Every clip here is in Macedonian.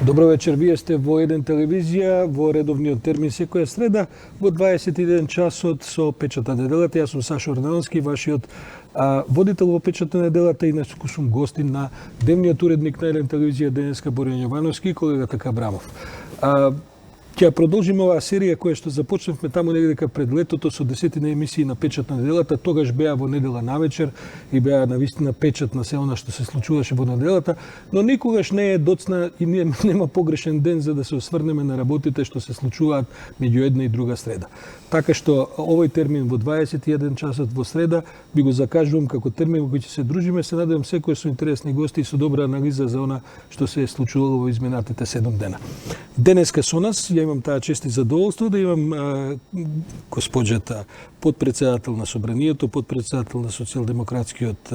Добро вечер, вие сте во еден телевизија, во редовниот термин секоја среда, во 21 часот со Печата неделата. Јас сум Сашо Ордановски, вашиот водител во Печата неделата, и сум гостин на дневниот уредник на еден телевизија денеска Боријан Јовановски и колегата Кабрамов. Ќе продолжиме оваа серија која што започнавме таму негде пред летото со 10 емисии на Печат на неделата. Тогаш беа во недела навечер и беа навистина печат на се она што се случуваше во неделата, но никогаш не е доцна и нема погрешен ден за да се осврнеме на работите што се случуваат меѓу една и друга среда. Така што овој термин во 21 часот во среда би го закажувам како термин во кој ќе се дружиме. Се надевам секој со интересни гости и со добра анализа за она што се е случувало во изминатите 7 дена. Денеска со нас ја имам таа чест и задоволство да имам госпоđата подпредседател на Собранието, подпредседател на Социјалдемократскиот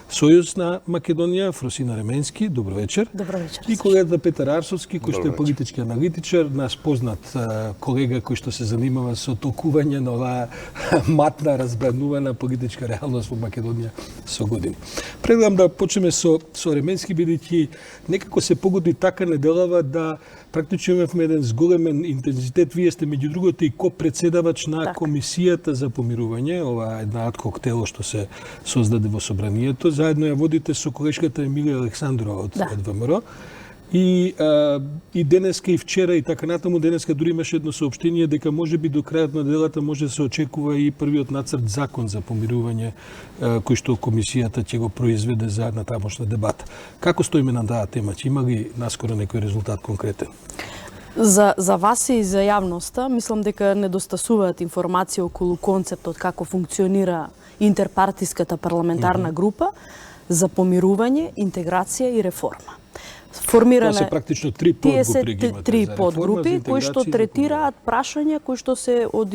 сојуз на Македонија, Фросина Ременски. Добро вечер. Добро вечер. И колегата Петар Арсовски, кој што е политички аналитичар, нас познат колега кој што се занимава со толкување на оваа матна, разбранувана политичка реалност во Македонија со години. Предлагам да почнеме со Ременски, бидејќи некако се погоди така неделава да практично имавме еден зголемен интензитет. Вие сте меѓу другото и ко-председавач на Комисијата за помирување, ова една адхок тело што се создаде во Собранието. Заедно ја водите со колешката Емилија Александрова од ВМРО. И денеска и вчера и така натаму, денеска дури имаше едно соопштение дека можеби до крајот на неделата може да се очекува и првиот нацрт закон за помирување кој што комисијата ќе го произведе за натамошна дебата. Како стоиме на таа тема? Ќе има ли наскоро некој резултат конкретен? За вас и за јавноста, мислам дека недостасуваат информации околу концептот како функционира интерпартиската парламентарна група за помирување, интеграција и реформа. Тоа се практично три подгрупи. Тие се три подгрупи кои што третираат прашања кои што се од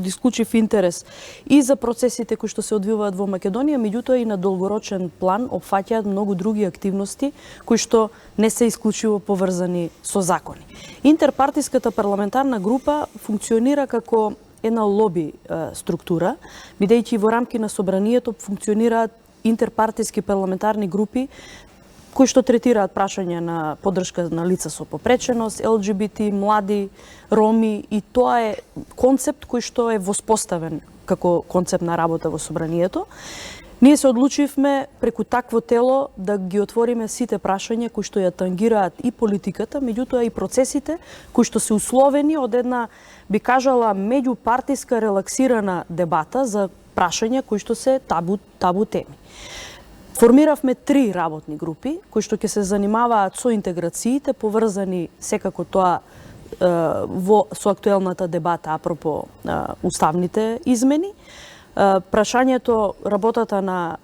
исклучив интерес и за процесите кои што се одвиваат во Македонија, меѓутоа и на долгорочен план опфаќаат многу други активности кои што не се исклучиво поврзани со закони. Интерпартиската парламентарна група функционира како една лоби структура, бидејќи во рамки на Собранието функционираат интерпартиски парламентарни групи кои што третираат прашања на поддршка на лица со попреченост, ЛГБТ, млади, роми, и тоа е концепт кој што е воспоставен како концепт на работа во Собранието. Ние се одлучивме преку такво тело да ги отвориме сите прашања кои што ја тангираат и политиката, меѓутоа и процесите кои што се условени од една, би кажала, меѓупартиска релаксирана дебата за прашања кои што се табу теми. Формиравме три работни групи кои што ќе се занимаваат со интеграциите, поврзани секако тоа со актуелната дебата апропо уставните измени. Прашањето, работата на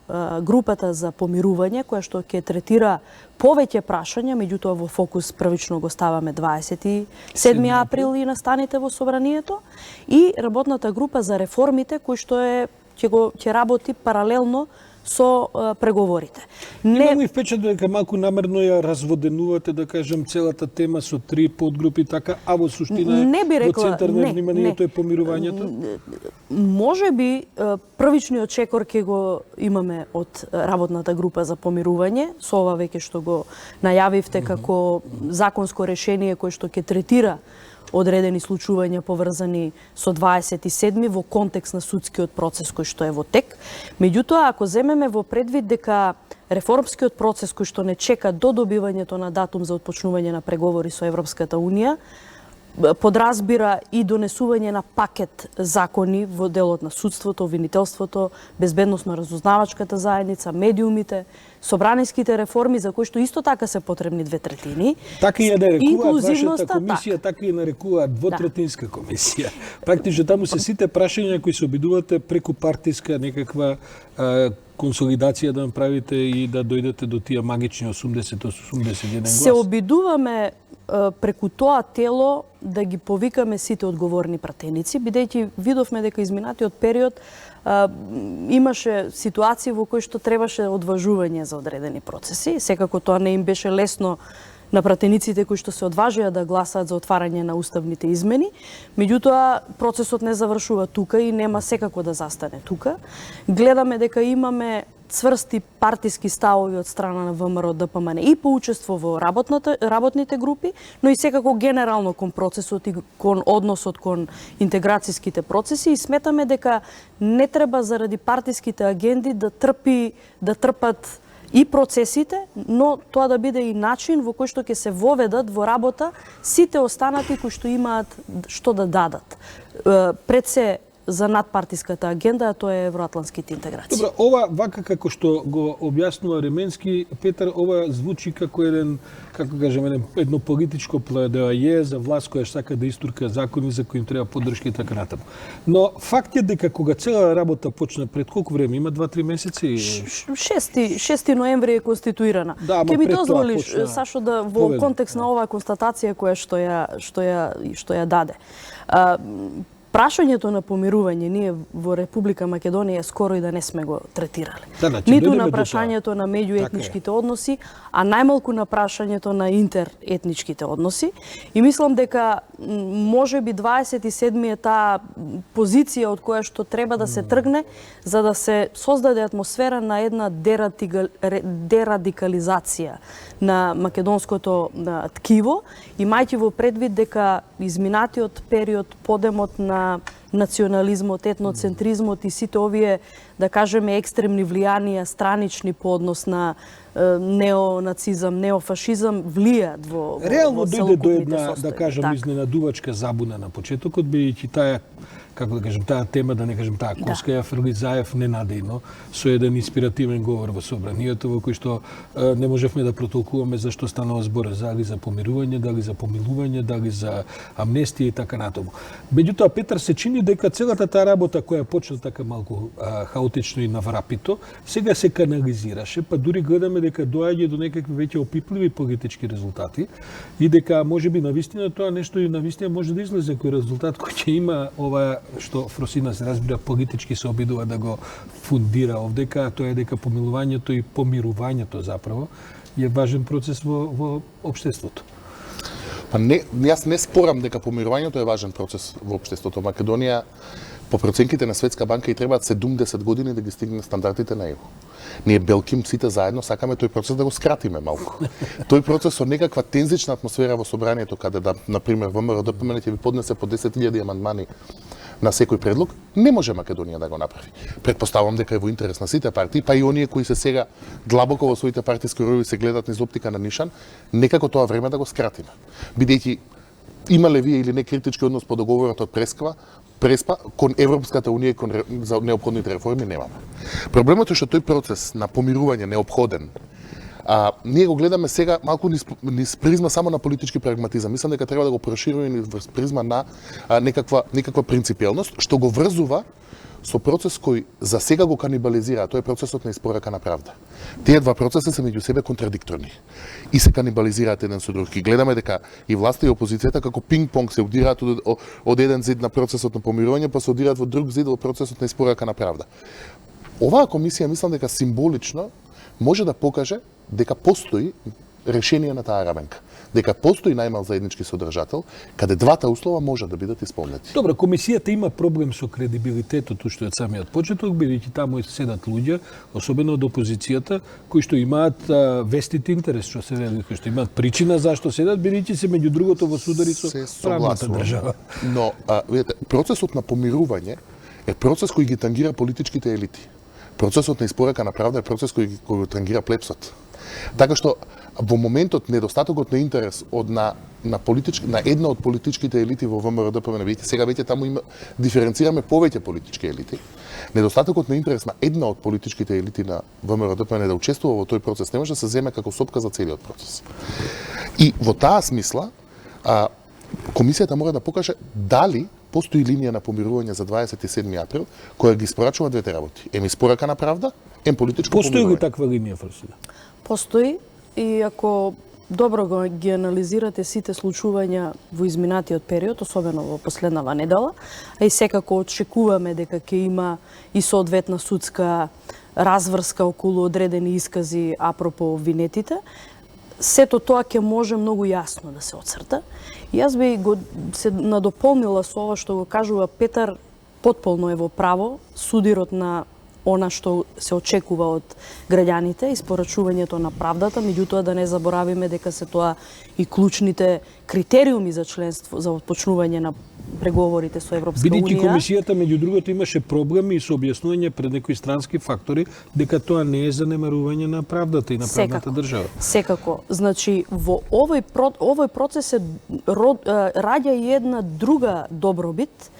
групата за помирување, која што ќе третира повеќе прашања, меѓутоа во фокус првично го ставаме 27 април и настаните во Собранието, и работната група за реформите, кој што ќе работи паралелно со преговорите. Имам и впечат дека малку намерно ја разводенувате, да кажем, целата тема со три подгрупи така, а во суштина во центар на вниманието е помирувањето? Може би првичниот чекор ќе го имаме од работната група за помирување, со ова веќе што го најавивте како законско решение кое што ќе третира одредени случувања поврзани со 27 во контекст на судскиот процес кој што е во тек. Меѓутоа, ако земеме во предвид дека реформскиот процес кој што не чека до добивањето на датум за отпочнување на преговори со Европската Унија, подразбира и донесување на пакет закони во делот на судството, обвинителството, безбедносно-разузнавачката заедница, медиумите, собраниските реформи за кои што исто така се потребни 2/3. Така и ја нарекуваат вашата комисија, така и нарекуваат двотретинска комисија. Практично таму се сите прашања кои се обидувате преку партиска некаква консолидација да направите и да дојдете до тие магични 80-81 глас. Се обидуваме преку тоа тело да ги повикаме сите одговорни пратеници, бидејќи видовме дека изминатиот период имаше ситуации во кои што требаше одважување за одредени процеси. Секако тоа не им беше лесно на пратениците кои што се одважија да гласаат за отварање на уставните измени. Меѓутоа, процесот не завршува тука и нема секако да застане тука. Гледаме дека имаме цврсти партиски ставови од страна на ВМРО ДПМН и по учество во работните групи, но и секако генерално кон процесот и кон односот кон интеграцијските процеси, и сметаме дека не треба заради партиските агенди да трпат и процесите, но тоа да биде и начин во кој што ќе се воведат во работа сите останати кои што имаат што да дадат. Пред се за надпартиската агенда, а тоа е евроатлантските интеграции. Добро, ова вака како што го објаснува Ременски, Петар, ова звучи како едно политичко пледоаје за власт која сака да истурка закони за кои им треба поддршка и така натаму. Но факт е дека кога цела работа почна пред колку време, има 2-3 месеци? 6 ноември е конституирана. Да, Ке ми пред тоа дозволиш, почна Сашо, да во контекст на оваа констатација која што ја даде. Прашањето на помирување ние во Република Македонија скоро и да не сме го третирале. Ниту на прашањето на меѓуетничките односи, а најмалку на прашањето на интеретничките односи. И мислам дека можеби 27 е таа позиција од која што треба да се тргне за да се создаде атмосфера на една дерадикализација на македонското ткиво, имајќи во предвид дека изминатиот период, подемот на национализмот, етноцентризмот и сите овие, да кажеме, екстремни влијанија, странични по однос на неонацизам, неофашизам, влијат во реално дојде до една, состојби. да кажам, изненадувачка забуна на почетокот, бидејќи таа, како да кажем, таа тема, да не кажем таа Коскаја, Фрлизаев ненадејно, со еден инспиративен говор во собранието, во кој што не можевме да протолкуваме зашто станува збор, дали за помирување, дали за помилување, дали за амнестија и така натаму. Меѓутоа, Петар, се чини дека целата таа работа која почна така малку хаотично и наврапито, сега се канализираше, па дури гледаме дека доаѓа до некакви веќе опипливи политички резултати и дека можеби навистина тоа нешто и навистина може да излезе кој резултат кој ќе има ова што Фросина се разбира политички се обидува да го фундира овдека, тоа е дека помилувањето и помирувањето заправо е важен процес во општеството. Па не, јас не спорам дека помирувањето е важен процес во општеството. Македонија по проценките на Светска банка и требаат 70 години да ги стигне стандардите на ЕУ. Ние белким сите заедно сакаме тој процес да го скратиме малку. Тој процес со некаква тензична атмосфера во собранието каде да, на пример, ВМРО ДПМН ќе ви поднесе по 10.000 амандмани на секој предлог, не може Македонија да го направи. Предпоставам дека е во интерес на сите партии, па и оние кои се сега длабоко во своите партиски рови се гледат низ оптика на нишан, некако тоа време да го скратиме. Бидејќи имале вие или не критички однос по договорот од Преспа кон Европската унија и кон за неопходните реформи немаме. Проблемот е што тој процес на помирување неопходен. Ние го гледаме сега малку низ призма само на политички прагматизам. Мислам дека треба да го прошириме низ призма на некаква принципиелност, што го врзува со процес кој за сега го канибализира, тоа е процесот на испорака на правда. Тие два процеси се меѓу себе контрадикторни и се канибализираат еден со друг. И гледаме дека и власта и опозицијата како пинг-понг се удираат од еден зид на процесот на помирување, па се удираат во друг зид во процесот на испорака на правда. Оваа комисија мислам дека символично може да покаже дека постои решение на таа раменка. Дека постои најмал заеднички содржател, каде двата услова може да бидат исполнети. Добро, комисијата има проблем со кредибилитетот уште од самиот почеток, бидејќи таму седат луѓе, особено од опозицијата, кои што имаат вестит интерес, што се вели, кои што имаат причина зашто седат, бидејќи се меѓу другото во судари со правната држава. Но, видите, процесот на помирување е процес кој ги тангира политичките елити. Процесот на испорака на правда е процес кој го тангира плебсот. Така што во моментот недостатокот на интерес на една од политичките елити во ВМРО ДПМН, сега веќе таму диференцираме повеќе политички елити. Недостатокот на интерес на една од политичките елити на ВМРО ДПМН да учествува во тој процес не може да се земе како сопка за целиот процес. И во таа смисла комисијата мора да покаже дали постои линија на помирување за 27 април која ги испорачува двете работи. Испорака на правда, политичко помирување. Постои ли таква линија, Фросина? Постои и ако добро ги анализирате сите случувања во изминатиот период, особено во последнава недела, а и секако очекуваме дека ќе има и соодветна судска разврска околу одредени искази апропо винетите, сето тоа ќе може многу јасно да се оцрта. Јас би го се надополнила со ова што го кажува Петар, потполно е во право, судирот на она што се очекува од граѓаните, испорачувањето на правдата, меѓутоа да не заборавиме дека се тоа и клучните критериуми за членство, за отпочнување на преговорите со Европска Бидејќи унија. комисијата меѓу другото имаше проблеми со објаснување пред некои странски фактори дека тоа не е занемарување на правдата и на правната држава. Секако. Значи, во овој процес се раѓа и една друга добробит,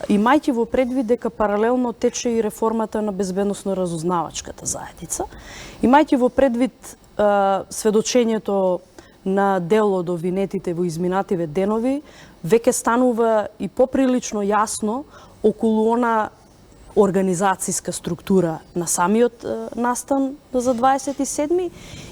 имајќи во предвид дека паралелно тече и реформата на безбедносно-разузнавачката заедница, имајќи во предвид сведочењето на дел од обвинетите во изминативе денови, веќе станува и поприлично јасно околу она организацијска структура на самиот настан за 27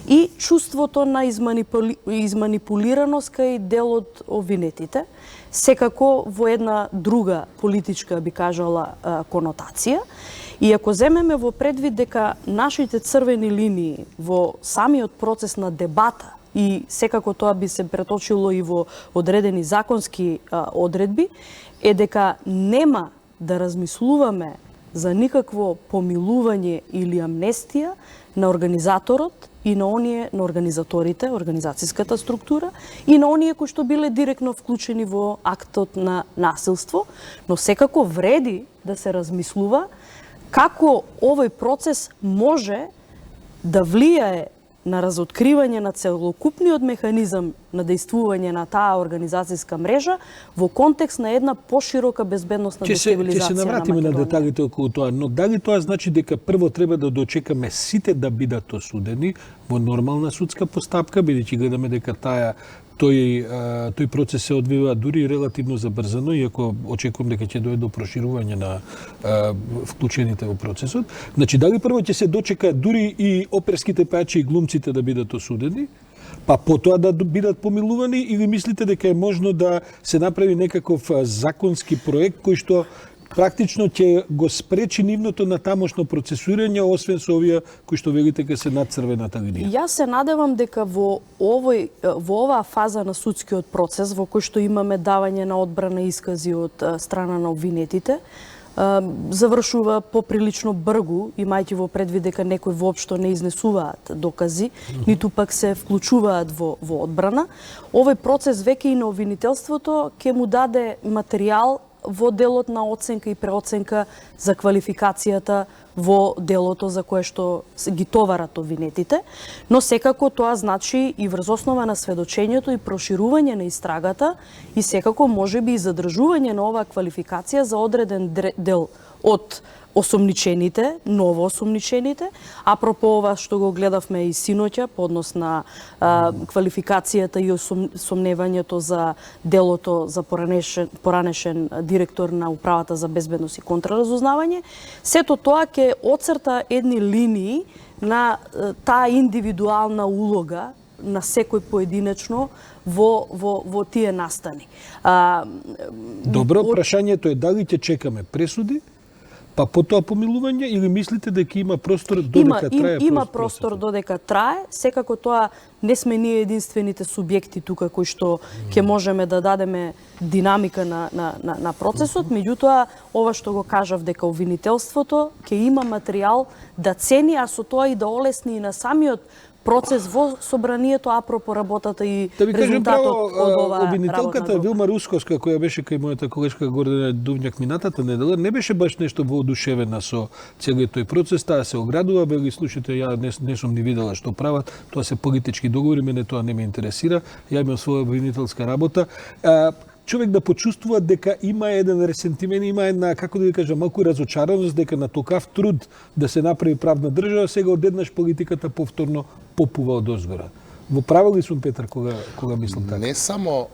и чувството на изманипулираност кај дел од обвинетите, секако во една друга политичка, би кажала, конотација. И ако земеме во предвид дека нашите црвени линии во самиот процес на дебата и секако тоа би се преточило и во одредени законски одредби, е дека нема да размислуваме за никакво помилување или амнестија на организаторот и на оние, на организаторите, организацијската структура и на оние кои што биле директно вклучени во актот на насилство, но секако вреди да се размислува како овој процес може да влијае на разоткривање на целокупниот механизам на дејствување на таа организацијска мрежа во контекст на една поширока безбедносна дестабилизација на Македонија. Ќе се навратиме на деталите околу тоа, но дали тоа значи дека прво треба да дочекаме сите да бидат осудени во нормална судска постапка, бидејќи гледаме дека тој процес се одвива дури релативно забрзано, иако очекувам дека ќе дојде до проширување на вклучените во процесот. Значи, дали прво ќе се дочека дури и оперските пејачи и глумците да бидат осудени, па потоа да бидат помилувани, или мислите дека е можно да се направи некаков законски проект кој што практично ќе го спречи нивното натамошно процесуирање, освен со овие кои што велите ке се над црвената линија? Јас се надевам дека во оваа фаза на судскиот процес, во кој што имаме давање на одбрана искази од страна на обвинетите, завршува поприлично бргу, имајќи во предвид дека некои воопшто не изнесуваат докази, ниту пак се вклучуваат во одбрана. Овој процес веќе и на обвинителството ќе му даде материјал во делот на оценка и преоценка за квалификацијата во делото за кое што ги товарат обвинетите, но секако тоа значи и врз основа на сведочењето и проширување на истрагата и секако можеби и задржување на оваа квалификација за одреден дел од осомничените, ново осомничените, апропо ова што го гледавме и синоќа по однос на квалификацијата и сомневањето за делото за поранешен директор на Управата за безбедност и контраразузнавање, сето тоа ќе оцрта едни линии на таа индивидуална улога на секој поединечно во тие настани. Добро, прашањето е дали ќе чекаме пресуди, па потоа помилување, или мислите дека има простор додека трае? Има простор додека трае, секако тоа не сме ние единствените субјекти тука кои што ќе можеме да дадеме динамика на процесот, меѓутоа ова што го кажав дека обвинителството ќе има материјал да цени, а со тоа и да олесни и на самиот процес во собранието, апропо работата и резултатот од оваа обвинителката Вилма Русковска, која беше кај мојата колешка Гордана Дувњак минатата недела, не беше баш нешто воодушевена со целиот тој процес, таа се оградува, вели слушате, ја не сум ни видела што прават, тоа се политички договори, мене тоа не ме интересира, ја имам своја обвинителска работа. Човек да почувствува дека има еден ресентимент, има една, како да ви кажам, малку разочараност дека на токав труд да се направи правна држава, сега одеднаш политиката повторно попува од озгора. Во право ли сум, Петар, кога мислам така? Не само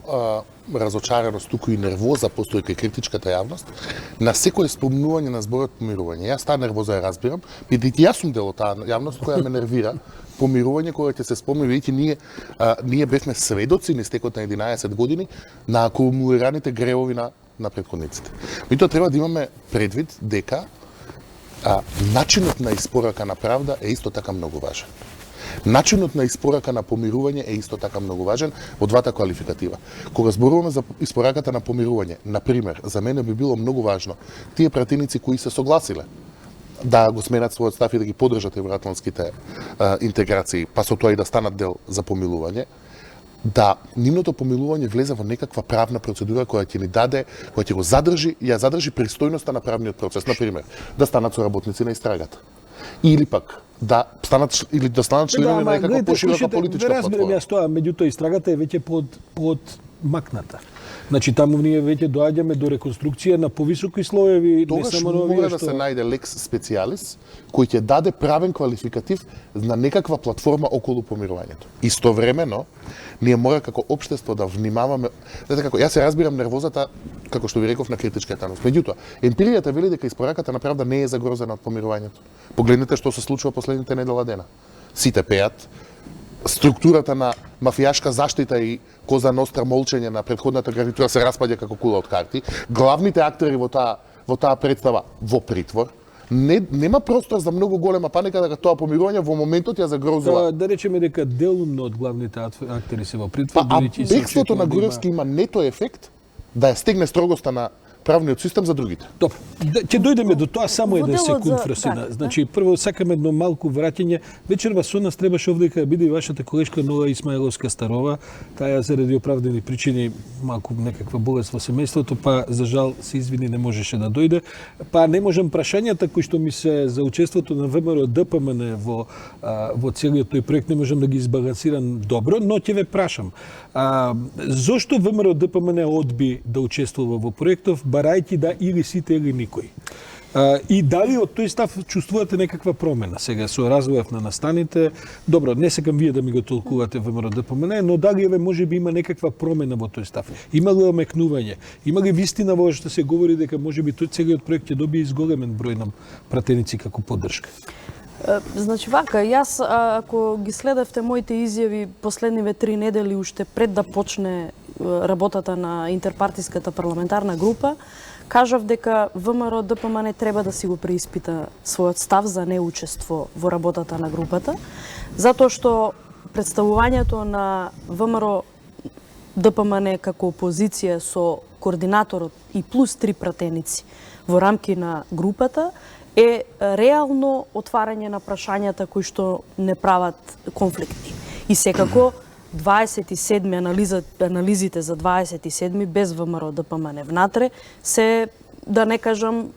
разочараност, туку и нервоза постои кај критичката јавност, на секој спомнување на зборот помирување. Јас таа нервоза ја разбирам, бидејќи јас сум дел од таа јавност која ме нервира. Помирување кога ќе се спомни, бидејќи ние бевме сведоци низ текот на 11 години на акумулираните гревови на претходниците. Меѓутоа треба да имаме предвид дека начинот на испорака на правда е исто така многу важен. Начинот на испорака на помирување е исто така многу важен во двата квалификатива. Кога зборуваме за испораката на помирување, на пример, за мене би било многу важно тие пратеници кои се согласиле да го сменат својот став и да ги поддржат евроатлантските интеграции, па со тоа и да станат дел за помилување, да нивното помилување влезе во некаква правна процедура која ќе ни даде, која ќе го задржи, ја задржи пристојноста на правниот процес, на пример, да станат соработници на истрагата. Или пак да станат членови на некаква поширока политичка платформа. Разбирам јас тоа, меѓутоа истрагата е веќе подмакната. Значи таму ние веќе доаѓаме до реконструкција на повисоки слоеви, не само на овие мора да се најде лекс специјалис кој ќе даде правен квалификатив на некаква платформа околу помирувањето. Истовремено, ние мора како општество да внимаваме, знаете како, јас се разбирам нервозата, како што ви реков, на критичкиот анус. Меѓутоа, емпиријата вели дека испораката на правда не е загрозена од помирувањето. Погледнете што се случува последните недела дена. Сите пеат, структурата на мафијашка заштита и Коза Ностра молчење на претходната гарнитура се распаѓа како кула од карти. Главните актери во таа представа во притвор. Нема простор за многу голема паника дека тоа помирување во моментот ја загрозува. Да речеме дека делумно од главните актери се во притвор. А бегството на Груевски има нето ефект да ја стегне строгоста на правниот систем за другите. Добро, ќе дојдеме до тоа само еден секунд, Фросина. Значи, прво сакам едно малку враќање. Вечерва со нас требаше овдека да биде и вашата колешка Ноа Исмаиловска Старова. Таа заради оправдани причини малку некаква болест во семејството, па за жал се извини не можеше да дојде. Па не можам прашањата кои што ми се за учеството на ВМРО ДПМН во целиот тој проект не можам да ги избалансирам добро, но ќе ве прашам. Зошто ВМРО ДПМН одби да учествува во проектов, барајќи да или сите или никој? И дали од тој став чувствувате некаква промена сега со развојот на настаните? Добро, не сакам вие да ми го толкувате ВМРО ДПМН, но дали еве можеби има некаква промена во тој став? Има ли омекнување? Има ли вистина во што се говори дека можеби тој целиот проект ќе добие изголемен број на пратеници како поддршка? Значи вака, јас ако ги следевте моите изјави последниве 3 недели уште пред да почне работата на интерпартиската парламентарна група, кажав дека ВМРО ДПМН треба да си го преиспита својот став за неучество во работата на групата, затоа што представувањето на ВМРО ДПМН како опозиција со координаторот и плюс 3 пратеници во рамки на групата е реално отварање на прашањата кои што не прават конфликти. И секако 27 анализите за 27 без ВМРО ДПМН внатре се, да не кажам,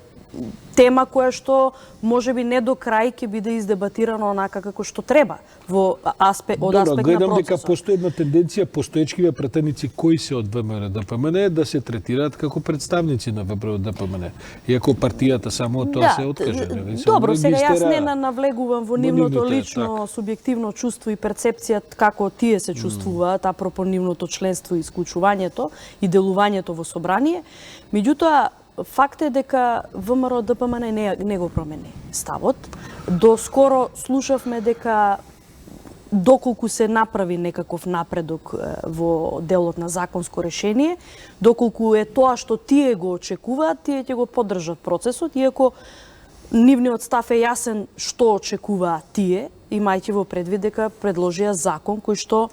тема која што можеби не до крај ќе биде издебатирана онака како што треба од аспект на процесот. Гледам дека постои една тенденција постоечкиве пратеници кои се од ВМРО ДПМН да се третираат како представници на ВМРО ДПМН, иако партијата само од тоа се откаже. Добро, сега јас не навлегувам во нивното лично субјективно чувство и перцепција како тие се чувствуваат апропо нивното членство и исклучувањето и делувањето во собрание. Меѓутоа, факт е дека ВМРО ДПМН не го промени ставот. До скоро слушавме дека доколку се направи некаков напредок во делот на законско решение, доколку е тоа што тие го очекуваат, тие ќе го поддржат процесот, иако нивниот став е јасен што очекуваат тие, имајќи во предвид дека предложија закон кој што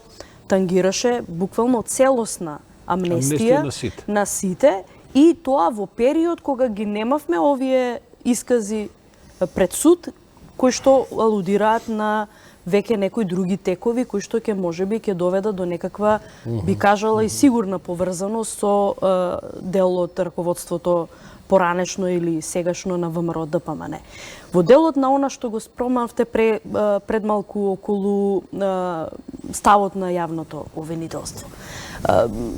тангираше буквално целосна амнестија на сите, и тоа во период кога ги немавме овие искази пред суд, кои што алудираат на веќе некои други текови, кои што ќе можеби ќе доведат до некаква, би кажала, и сигурна поврзаност со дел од раководството поранешно или сегашно на ВМРО ДПМН. Во делот на она што го спомнавте пред малку околу ставот на јавното обвинителство.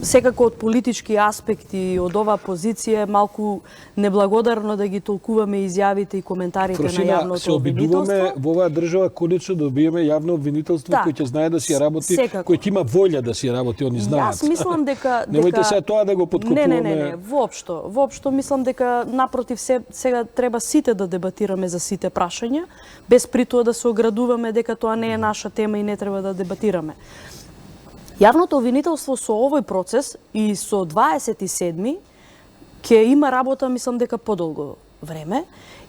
Секако од политички аспекти од оваа позиција е малку неблагодарно да ги толкуваме изјавите и коментарите на јавното обвинителство. Се обидуваме во оваа држава конечно да добиеме јавно обвинителство кој ќе знае да си ја работи, кој ќе има волја да си ја работи, они знаат. Јас мислам дека немојте сега тоа да го поткопуваме. Не, воопшто мислам дека напротив сега треба сите да дебатираме за сите прашања, без при тоа да се оградуваме дека тоа не е наша тема и не треба да дебатираме. Јавното обвинителство со овој процес и со 27 ќе има работа, мислам дека подолго време,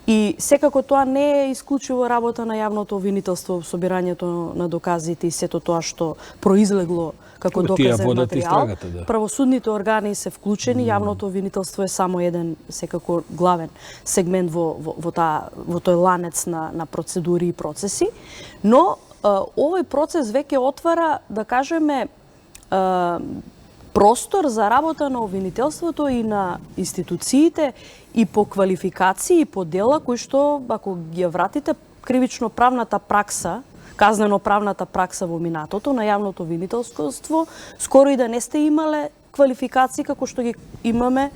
И секако тоа не е исклучиво работа на јавното обвинителство, собирањето на доказите и сето тоа што произлегло како доказен материјал. Правосудните органи се вклучени, јавното обвинителство е само еден секако главен сегмент во тој ланец на процедури и процеси, но овој процес веќе отвара, да кажеме, простор за работа на обвинителството и на институциите и по квалификации и по дела кои што, ако ги вратите кривично-правната пракса, казнено-правната пракса во минатото на јавното обвинителство, скоро и да не сте имале квалификации како што ги имаме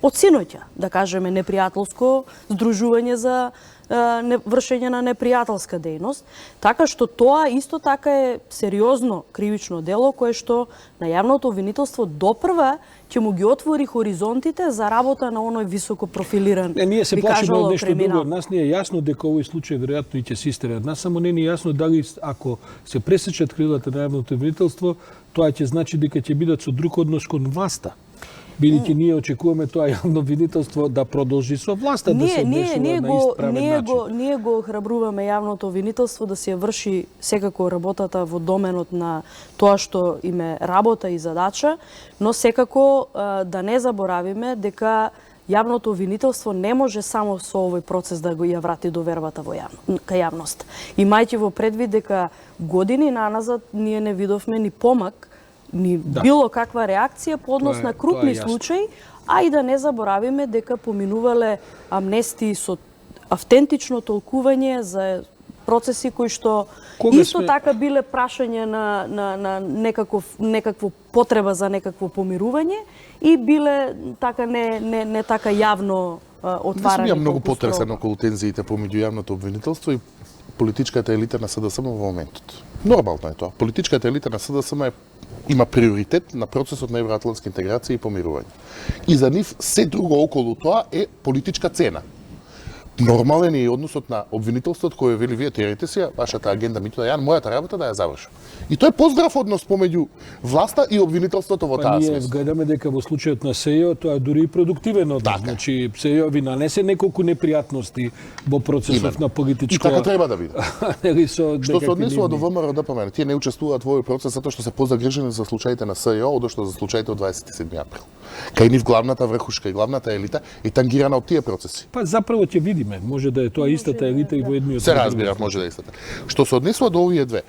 од синоќа, да кажеме непријателско здружување за вршење на непријателска дејност, така што тоа исто така е сериозно кривично дело кое што на јавното обвинителство допрва ќе му ги отвори хоризонтите за работа на оној високо профилиран, ние се плашиме од нешто криминал. друго. Од нас не е јасно дека овој случај веројатно и ќе се истере. Од нас само не е јасно дали ако се пресечат крилата на јавното обвинителство, тоа ќе значи дека ќе бидат со друг однос кон власта. Бидејќи ние очекуваме тоа јавно обвинителство да продолжи со власта да се однесува на исправен начин. Ние го охрабруваме јавното обвинителство да се врши секако работата во доменот на тоа што им е работа и задача, но секако да не заборавиме дека јавното обвинителство не може само со овој процес да го ја врати довербата кај јавност. Имајќи во предвид дека години наназад ние не видовме ни помак, ни било каква реакција по однос на крупни случаи, а и да не заборавиме дека поминувале амнестии со автентично толкување за процеси кои што исто така биле прашање на некакво потреба за некакво помирување и биле така не така јавно отварани. Мислам, многу потресен околу тензиите помеѓу јавното обвинителство и политичката елита на СДСМ во моментот. Нормално е тоа. Политичката елита на СДСМ има приоритет на процесот на евроатлантска интеграција и помирување. И за нив се друго околу тоа е политичка цена. Нормален е и односот на обвинителството кој вели вие терете си вашата агенда, мито да ја мојата работа да ја завршам. И тој е поздрав однос помеѓу власта и обвинителството во таа смисла. Ние гледаме дека во случајот на СЕЈО тоа е дури и продуктивен однос. Значи СЕЈО ви нанесе неколку непријатности во процесот на политичка. И така треба да биде. Што се однесува до ВМРО ДПМН, тие не учествуваат во овој процес затоа што се позагрижени за случаите на СЕЈО, одошто за случаите од 27 април. Кај нив главната врхушка и главната елита е тангирана од тие процеси. Па заправо ќе видиме, може да е тоа истата елита и во едниот. Се разбира, може да е истата. Што се однесува до овие две,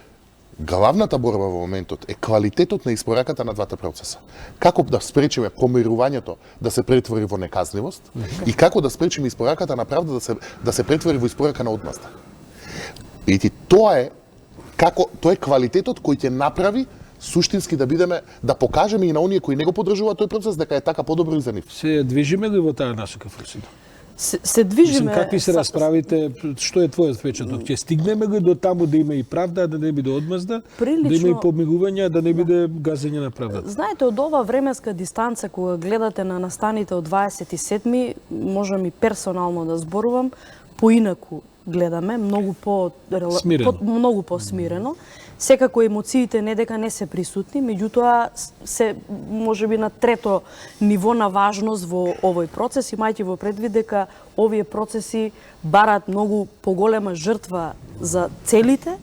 главната борба во моментот е квалитетот на испораката на двата процеса. Како да спречиме помирувањето да се претвори во неказливост и како да спречиме испораката на правда да се претвори во испорака на одмазда. И тоа е квалитетот кој ќе направи суштински да бидеме, да покажеме и на оние кои не го поддржуваат тој процес дека е така подобро и за нив. Се движиме ли во таа насока, Фросино? Се движиме. Мислим, какви се расправите, што е твојот впечаток? Ќе стигнеме ли до таму да има и правда, да не биде одмазда, да има и помилување, да не биде газење на правдата? Знаете, од ова временска дистанца кога гледате на настаните од 27-ми, можам и персонално да зборувам, поинаку гледаме, многу по-смирено. Секако емоциите не дека не се присутни, меѓутоа се можеби на трето ниво на важност во овој процес, имајќи во предвид дека овие процеси бараат многу поголема жртва за целите,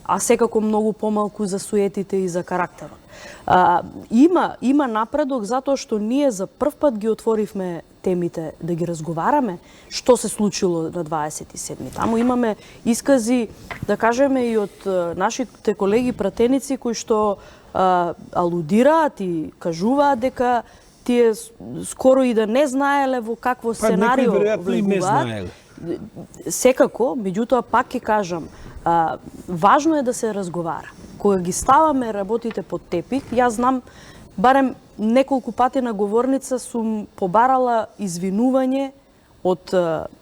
а секако многу помалку за суетите и за карактерот. Има напредок затоа што ние за прв пат ги отворивме темите да ги разговараме што се случило на 27-ми. Таму имаме искази, да кажеме, и од нашите колеги пратеници кои што алудираат и кажуваат дека тие скоро и да не знаеле во какво сценарио влегуваат. Секако, меѓутоа пак ќе кажам, важно е да се разговара. Кога ги ставаме работите под тепих, јас знам, барем неколку пати на говорница сум побарала извинување од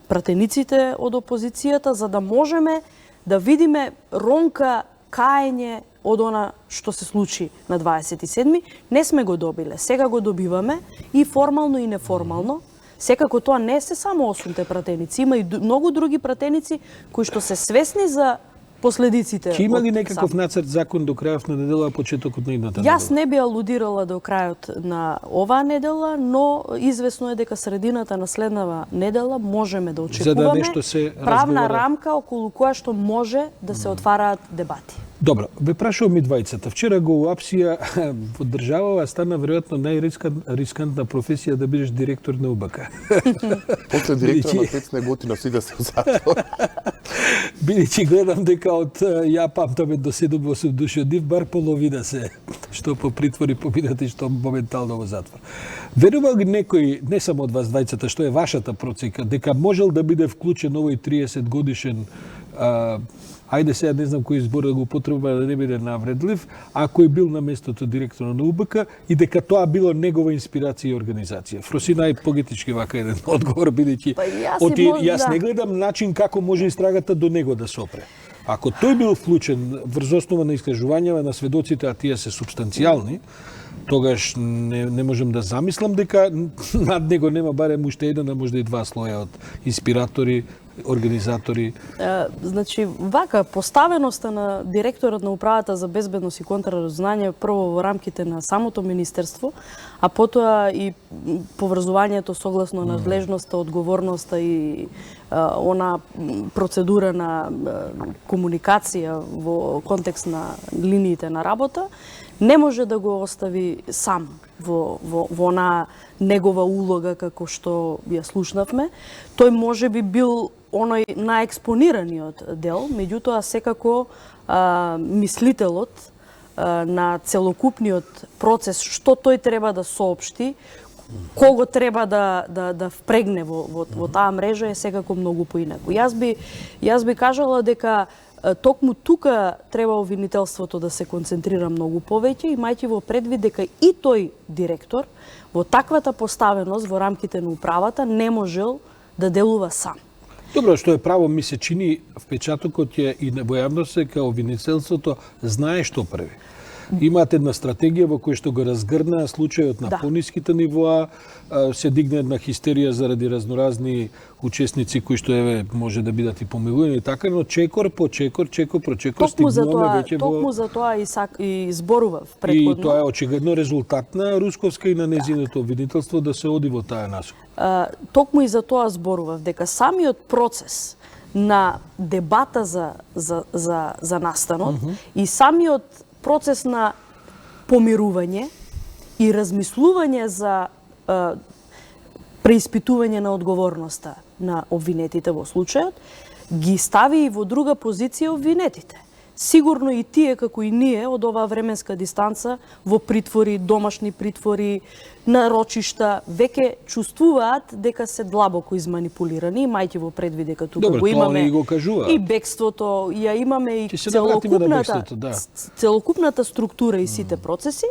пратениците од опозицијата, за да можеме да видиме ронка каење од она што се случи на 27-ми. Не сме го добиле, сега го добиваме и формално и неформално. Секако тоа не се само 8-те пратеници, има и многу други пратеници кои што се свесни за последиците. Ќе има ли од некаков сам. нацрт закон до крајот на недела, а почетокот на идната Јас недела? не би алудирала до крајот на оваа недела, но известно е дека средината на следнава недела можеме да очекуваме нешто се правна разговара. рамка околу која што може да се отвараат дебати. Добро, ве прашувам и двајцата. Вчера го уапсија во државава стана веројатно најрискантна професија да бидеш директор на УБК. После директор на 15 година си да се у затвор. Бидејќи гледам дека од ја памтаме до 7-8 души од нив, бар половина се што по притвори поминати, што моментално во затвор. Верува ли некој, не само од вас двајцата, што е вашата процека, дека можел да биде вклучен овој 30 годишен ајде сега не знам кој избор да го употреба да не биде навредлив, а кој бил на местото директор на УБК и дека тоа било негова инспирација и организација. Фроси најпогетички вака еден одговор, бидејќи јас не гледам начин како може истрагата до него да се опре. Ако тој бил вклучен врз основа на искажувањава на сведоците, а тие се субстанцијални, тогаш не можам да замислам дека над него нема барем уште еден, а можда и два слоја од инспиратори, организатори. Значи, вака, поставеноста на директорот на Управата за безбедност и контраразузнавање прво во рамките на самото министерство, а потоа и поврзувањето согласно надлежноста, одговорноста и она процедура на комуникација во контекст на линиите на работа, не може да го остави сам во она негова улога како што ја слушнавме. Тој може би бил оној наекспонираниот дел, меѓутоа секако мислителот на целокупниот процес, што тој треба да соопшти, кого треба да впрегне во таа мрежа е секако многу поинаку. Јас би кажала дека токму тука треба обвинителството да се концентрира многу повеќе, имајќи во предвид дека и тој директор во таквата поставеност во рамките на управата не можел да делува сам. Добро, што е право ми се чини впечатокот е и во јавност дека обвинителството знае што прави. Имаат една стратегија во која што го разгрнаа случајот на пониските нивоа, се дигне една хистерија заради разноразни учесници кои што може да бидат и помилувани и така, но чекор по чекор стигнуваме веќе во... Токму за тоа и зборував претходно. И тоа е очигледно резултат на Русковска и на незиното обвинителство да се оди во таа насока. Токму и за тоа зборував, дека самиот процес на дебата за настанот и самиот процес на помирување и размислување за преиспитување на одговорноста на обвинетите во случајот, ги стави и во друга позиција обвинетите. Сигурно и тие, како и ние, од оваа временска дистанца, во притвори, домашни притвори, на рочишта, веќе чувствуваат дека се длабоко изманипулирани, мајќи во предвид дека тука го имаме и бегството, ја имаме и целокупната структура и сите процеси,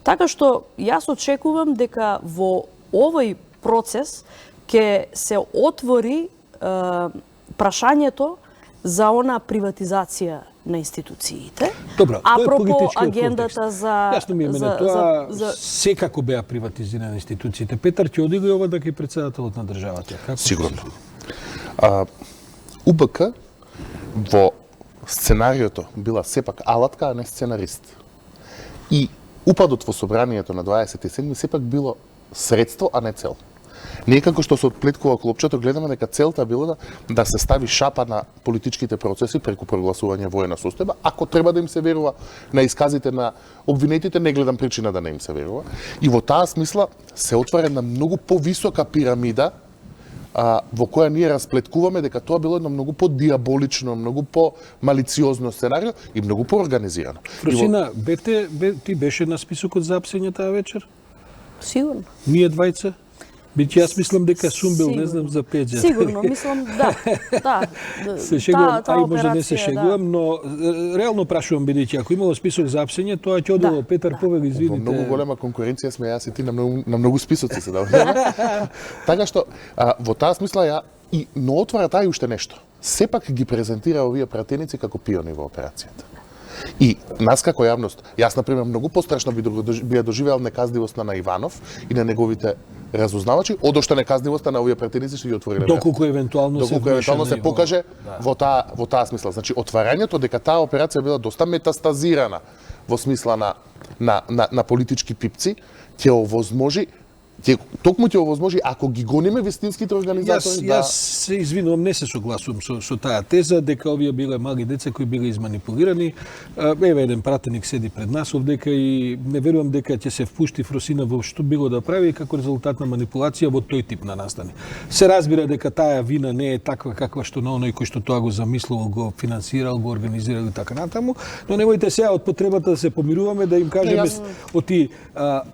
така што јас очекувам дека во овој процес ќе се отвори прашањето за она приватизација на институциите. Добро, апропо агендата за... Јасно ми е мене тоа, секако беа приватизирани институциите. Петар, ќе оди ли ова да ќе председателот на државата? Сигурно. УБК во сценариото била сепак алатка, а не сценарист. И упадот во собранието на 27 сепак било средство, а не цел. Ние како што се отплеткува клопчето, гледаме дека целта била да се стави шапа на политичките процеси преку прогласување воена состојба. Ако треба да им се верува на исказите на обвинетите, не гледам причина да не им се верува. И во таа смисла се отвара една многу повисока пирамида во која ние расплеткуваме дека тоа било едно многу по-диаболично, многу по-малициозно сценарио и многу по-организирано. Фросина, ти беше на списокот за апсење таа вечер? Сигурно. Ние двајца? Биќе јас мислам дека сум бил, не знам за Пеџа. Сигурно, мислам, да. Се шегувам, а и може не се шегувам, но реално прашувам, бидејќи ако имало список за апсење, тоа ќе одело Петар Повел, извините. Во многу голема конкуренција сме јас и ти на многу списоци се даваме. Така што во таа смисла но отвара таа и уште нешто. Сепак ги презентира овие пратеници како пиони во операцијата. И нас како јавност, јас например многу пострашно би ја доживеал неказливоста на Иванов и на неговите разузнавачи, одошто неказливоста на овие пратеници што ги отвориле. Доколку евентуално се покаже во таа смисла. Значи отварањето дека таа операција била доста метастазирана во смисла на политички пипци, ќе овозможи токму ќе овозможи ако ги гониме вистинските организатори. Јас се извинувам, не се согласувам со таа теза дека овие биле мали деца кои биле изманипулирани. Еве еден пратеник седи пред нас овдека и не верувам дека ќе се впушти Фросина во што било да прави како резултат на манипулација во тој тип на настани. Се разбира дека таа вина не е таква каква што на оној кој што тоа го замислувал, го финансирал, го организирал и така натаму, но немојте сега од потребата да се помируваме да им кажеме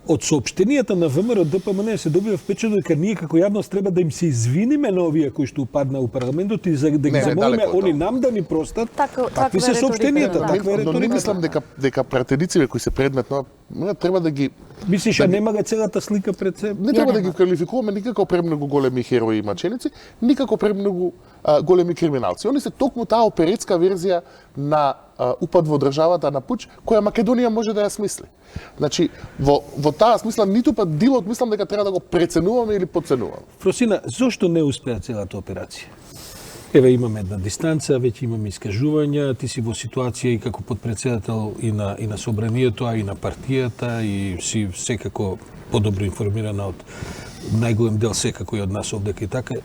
од соопштенијата на ВМРО ДПМН се добива впечаток дека ние како јавност треба да им се извиниме на овие кои што упаднаа у парламентот и за да ги замолиме они нам да ни простат. Такви се соопштенијата, таква е риторика. Но не мислам дека пратениците кои се предмет на треба да ги мислиш нема целата слика пред себе. Не треба да ги квалификуваме никако премногу големи херои и маченици, никако премногу големи криминалци. Они се токму таа оперетска верзија на упад во државата на пуч, која Македонија може да ја смисли. Значи, во таа смисла, ниту пат дилот мислам дека треба да го преценуваме или подценуваме. Фросина, зошто не успеа целата операција? Еве имаме една дистанца, веќе имаме искажувања, ти си во ситуација и како подпредседател и на собранието, а и на партијата и си секако подобро информирана од најголем дел секако и од нас овдека и така.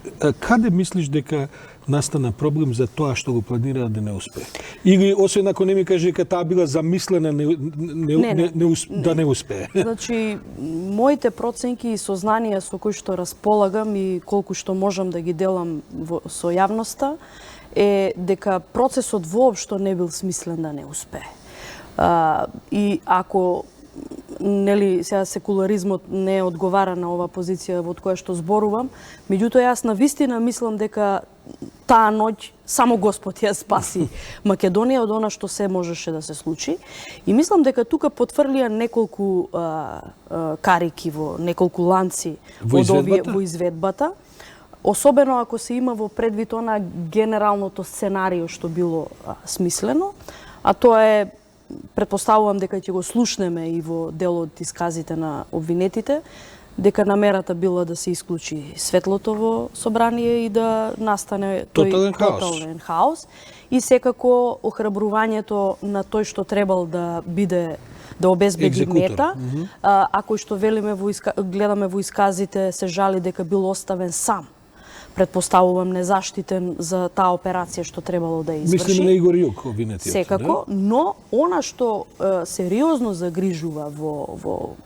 Каде мислиш дека настана проблем за тоа што го планира да не успее? Или освен ако не ми каже дека таа била замислена да не успее? Значи, моите проценки и сознанија со кои што располагам и колку што можам да ги делам со јавноста е дека процесот воопшто не бил смислен да не успее. И ако сега секуларизмот не одговара на ова позиција во која што зборувам, меѓутоа јас на вистина мислам дека таа ноќ само Господ ја спаси Македонија од она што се можеше да се случи. И мислам дека тука потврлија неколку карики неколку ланци во изведбата. Особено ако се има во предвид на генералното сценарио што било смислено, а тоа е, претпоставувам дека ќе го слушнеме и во дел од исказите на обвинетите, дека намерата била да се исклучи светлото во собрание и да настане тој тотален хаос. И секако охрабрувањето на тој што требал да биде да обезбеди мета, а кој што гледаме во исказите се жали дека бил оставен сам. Претпоставувам незаштитен за таа операција што требало да изврши. Мислиме на Игор Јук, обвинетиот. Секако, но она што сериозно загрижува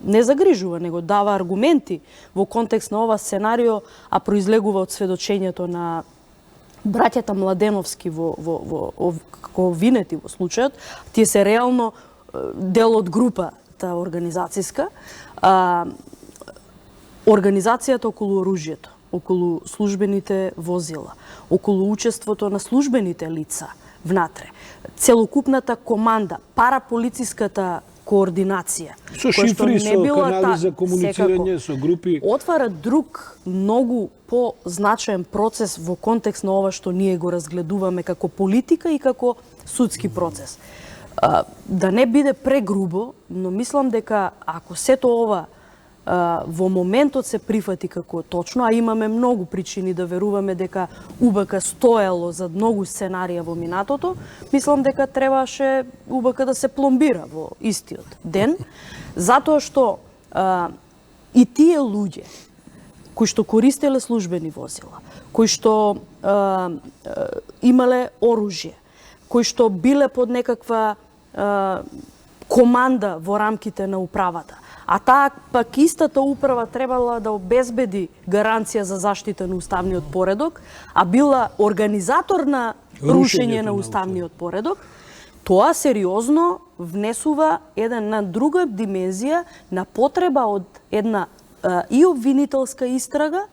не загрижува, него дава аргументи во контекст на ова сценарио, а произлегува од сведочењето на браќата Младеновски како обвинети во случајот, тие се реално дел од групата организацијска, организацијата околу оружјето, околу службените возила, околу учеството на службените лица внатре, целокупната команда, параполициската координација, со шифри, со канали за комуницирање, со групи, отвара друг многу позначаен процес во контекст на ова што ние го разгледуваме како политика и како судски процес. Да не биде прегрубо, но мислам дека ако сето ова во моментот се прифати како точно, а имаме многу причини да веруваме дека УБК стоело за многу сценарија во минатото, мислам дека требаше УБК да се пломбира во истиот ден, затоа што и тие луѓе кои што користеле службени возила, кои што имале оружје, кои што биле под некаква команда во рамките на управата, а таа пак истата управа требала да обезбеди гаранција за заштита на уставниот поредок, а била организатор на рушење на уставниот поредок, тоа сериозно внесува една друга димензија на потреба од една и обвинителска истрага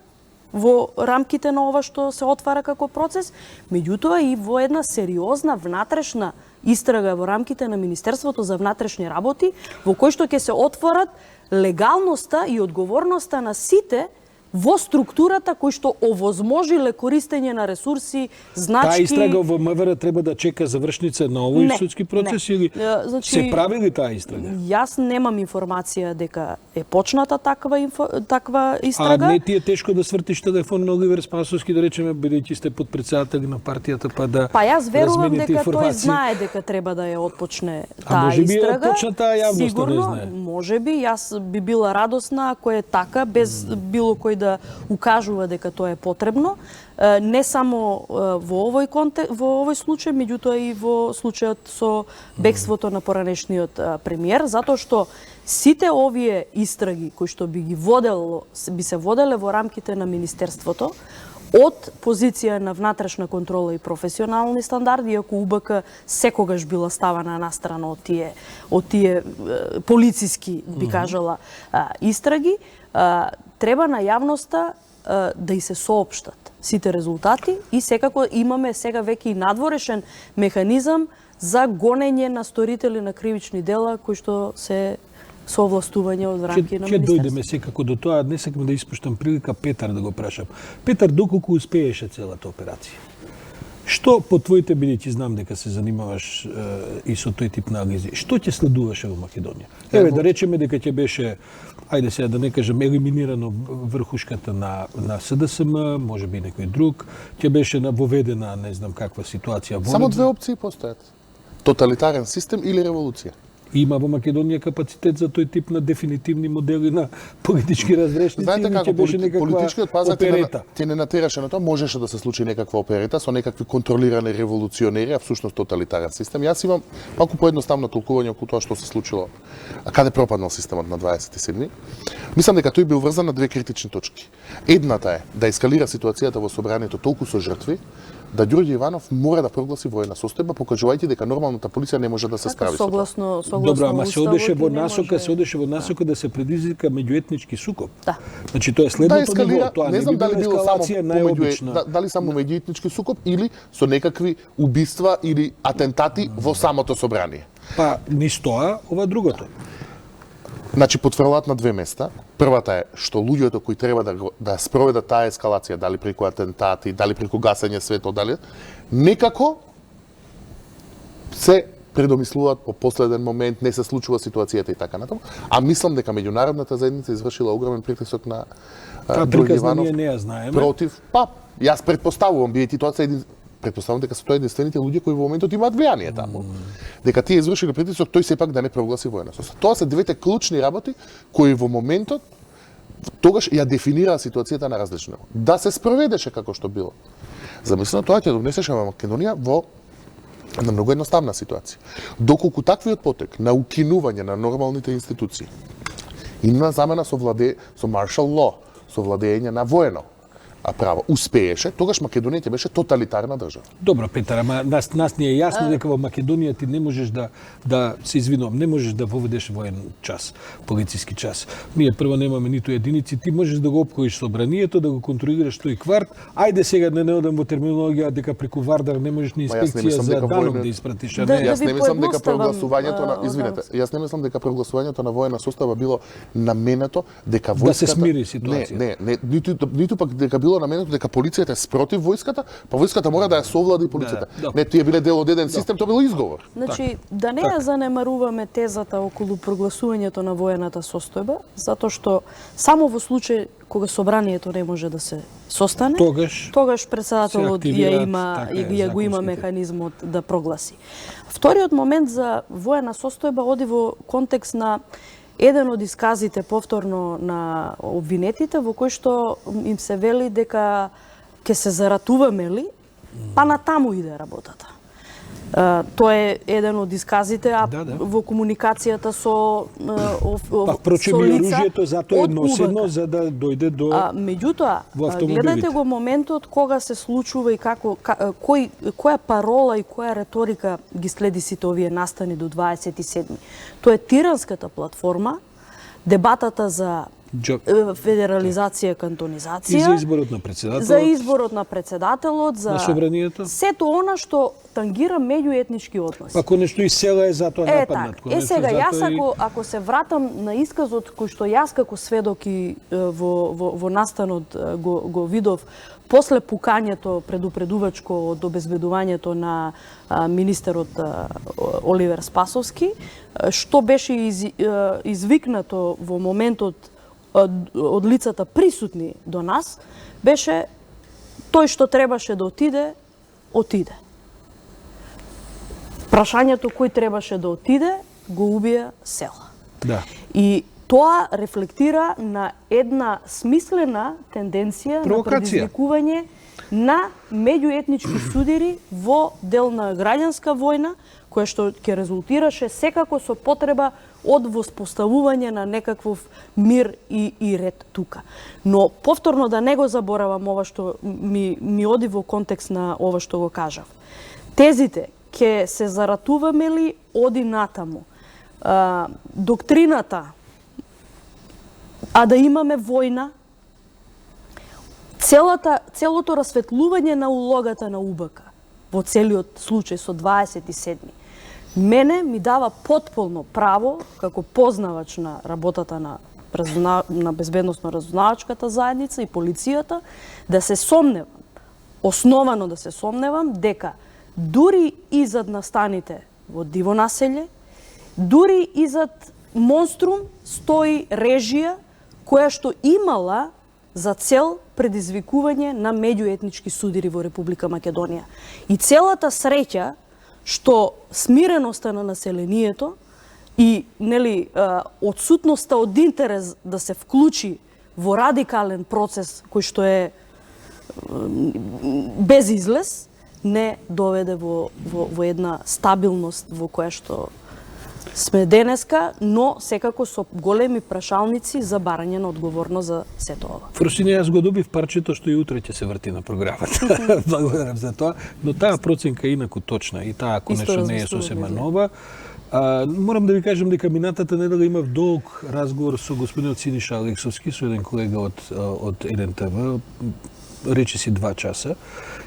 во рамките на ова што се отвара како процес, меѓутоа и во една сериозна внатрешна истрага во рамките на Министерството за внатрешни работи, во кој што ќе се отворат легалноста и одговорноста на сите во структурата кој што овозможиле користење на ресурси, значки... Таа истрага во МВР треба да чека завршница на овој Не, судски процес не. или Значи, се прави ли таа истрага? Јас немам информација дека е почната таква А истрага. не ти е тешко да свртиш телефон на Оливер Спасовски, да речеме, бидејќи сте подпредседатели на партијата, па да Па јас верувам размените дека тој информации? знае дека треба да ја отпочне А таа може би е истрага. отпочна таа јавноста да ја Сигурно, знае. може би, јас би била радосна ако е така, без било кој да укажува дека тоа е потребно. Не само во овој во овој случај, меѓутоа и во случајот со бегството на поранешниот премиер, затоа што сите овие истраги кои што би се воделе во рамките на министерството, од позиција на внатрешна контрола и професионални стандарди, иако УБК секогаш била ставана настрана од тие полициски, би кажала, истраги, треба на јавноста да и се соопштат сите резултати и секако имаме сега веќе и надворешен механизам за гонење на сторители на кривични дела кои што се соовластување од рамки на Ќе министерството. дојдеме секако до тоа, не сакам да испуштам прилика Петар да го прашам. Петар, доколку успееше целата операција? Што по твоите, бидејќи знам дека се занимаваш и со тој тип анализи, што ќе следуваше во Македонија? Еве да речеме дека ќе беше, ајде сега да не кажем, елиминирано врхушката на СДСМ, може би некој друг, ќе беше воведена не знам каква ситуација. Само две опции постојат. Тоталитарен систем или револуција. Има во Македонија капацитет за тој тип на дефинитивни модели на политички разрешници. Знаете како беше политичкиот пазар оперета. ти не натераше на тоа, можеше да се случи некаква оперета со некакви контролирани револуционери, а всушност тоталитарен систем. Јас имам малку поедноставно толкување околу тоа што се случило, а каде пропаднал системот на 27. Мислам дека тој бил врзан на две критични точки. Едната е да ескалира ситуацијата во собранието толку со жртви, да Ѓорѓе Иванов мора да прогласи воена состојба, покажувајќи дека нормалната полиција не може да се справи со тоа. Согласно Добро, ама се одеше во не насока, може- се одеше во насока да се предизвика меѓуетнички сукоп. Да. Значи тоа е Да следното ескалира, ниво, тоа не знам би дали било само ескалација најобична. дали само меѓуетнички сукоп или со некакви убиства или атентати во самото собрание. Па низ тоа, ова другото. Значи потврлат на две места. Првата е што луѓето кои треба да спроведат таа ескалација, дали преку атентати, дали преку гасење светло, дали некако се предомислуваат по последен момент, не се случува ситуацијата и така натаму. А мислам дека меѓународната заедница извршила огромен притисок на Таа Ѓорѓе приказна Иванов ние не ја знаеме. против. Па, јас претпоставувам, бидејќи тоа се претпоставувам дека се тоа единствените луѓе кои во моментот имаат влијание таму. Дека тие извршиле притисок, тој сепак да не прогласи воена состојба. Тоа се двете клучни работи кои во моментот тогаш ја дефинираа ситуацијата на различно. Да се спроведеше како што било. Замислено тоа ќе донесеше во Македонија во на многу едноставна ситуација. Доколку таквиот потек на укинување на нормалните институции и на замена со martial law, со владење на воено право успееше, тогаш Македонија ќе беше тоталитарна држава. Добро, Петар, ама нас ни е јасно дека во Македонија ти не можеш да се извинувам, не можеш да воведеш воен час, полициски час. Ние прво немаме ниту единици, ти можеш да го опкоиш собранието, да го контролираш тој кварт. Ајде сега да не одам во терминологија дека преку Вардар не можеш ни инспекција за данок да испратиш, а Да, не. Јас ви не мислам дека поедноставам, прогласувањето на извинете, јас не мислам дека прогласувањето на воена состојба било наменето дека војската Да се смири ситуацијата. Не, ниту пак дека било наменето дека полицијата е спротив војската, па војската мора да ја совлади полицијата. Да. Не, тие биле дел од еден систем, тоа било изговор. Значи, да не ја занемаруваме тезата околу прогласувањето на воената состојба, затоа што само во случај кога собранието не може да се состане, тогаш председателот се ја активираат, има така е, ја го има законските. механизмот да прогласи. Вториот момент за воена состојба оди во контекст на еден од исказите повторно на обвинетите во кој што им се вели дека ќе се заратуваме ли, па натаму иде работата. Тоа е еден од исказите, а Да. во комуникацијата со Па впрочем со и лица оружјето затоа е од носено УБК. за да дојде до Меѓутоа, во автомобилите. гледате го моментот кога се случува и која парола и која реторика ги следи сите овие настани до 27. Тоа е тиранската платформа, дебатата за федерализација, кантонизација, и за изборот на председателот. за изборот на председателот, за на собранието. сето она што тангира меѓуетнички односи. Па конечно и села е затоа нападнат. Така. Сега јас ако се вратам на исказот кој што јас како сведок и во настанот го видов после пукањето предупредувачко од обезбедувањето на министерот Оливер Спасовски, што беше извикнато во моментот од лицата присутни до нас, беше тој што требаше да отиде, отиде. Прашањето кој требаше да отиде, го убија села. Да. И тоа рефлектира на една смислена тенденција на предизвикување на меѓуетнички судири во дел на граѓанска војна, која што ќе резултираше секако со потреба од воспоставување на некаквов мир и ред тука. Но повторно да не го заборавам ова што ми оди во контекст на ова што го кажав. Тезите ќе се заратуваме ли оди натаму. Доктрината да имаме војна, целото расветлување на улогата на УБК во целиот случај со 27. Мене ми дава потполно право, како познавач на работата на безбедносно-разузнавачката заедница и полицијата, да се сомневам, основано да се сомневам, дека дури и зад настаните во диво населје, дури и зад монструм стои режија која што имала за цел предизвикување на меѓуетнички судири во Република Македонија. И целата среќа што смиреноста на населението и отсутноста од интерес да се вклучи во радикален процес кој што е без излез, не доведе во една стабилност во која што сме денеска, но секако со големи прашалници за барање на одговорност за сето ова. Фросине, јас го добив парчето што и утре ќе се врти на програмата. Благодарам за тоа, но таа проценка е инаку точна и таа конечно не е сосема нова. Морам да ви кажам дека минатата недела имав долг разговор со господинот Синиша Алексовски, со еден колега од НТВ, речиси 2 часа.